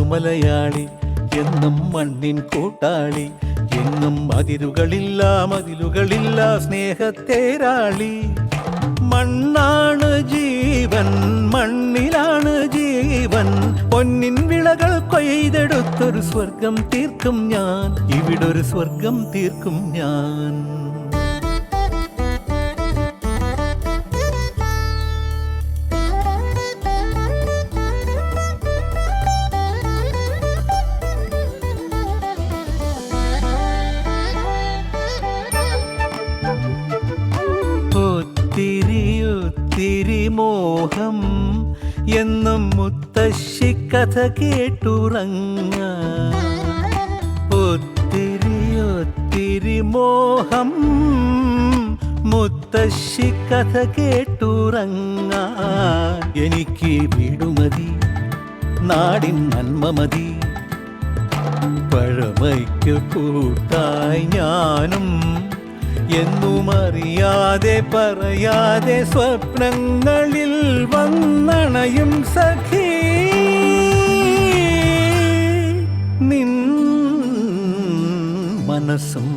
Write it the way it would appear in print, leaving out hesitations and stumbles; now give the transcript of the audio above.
മലയാളി എന്നും മണ്ണിൻ കൂട്ടാളി, എങ്ങും മതിലുകളില്ല സ്നേഹത്തേരാളി. മണ്ണാണ് ജീവൻ, മണ്ണിലാണ് ജീവൻ, പൊന്നിൻ വിളകൾ കൊയ്തെടുത്തൊരു സ്വർഗം തീർക്കും ഞാൻ, ഇവിടൊരു സ്വർഗം തീർക്കും ഞാൻ. ഒത്തിരി മോഹം എന്നും മുത്തശ്ശി കഥ കേട്ടുറങ്ങ. ഒത്തിരി മോഹം മുത്തശ്ശി കഥ കേട്ടുറങ്ങ. എനിക്ക് വീടുമതി, നാടിൻ നന്മ മതി, പഴമയ്ക്ക് കൂട്ടായി ഞാനും എന്നും അറിയാതെ പറയാതെ സ്വപ്നങ്ങളിൽ വന്നണയും സഖി. നിൻ മനസ്സും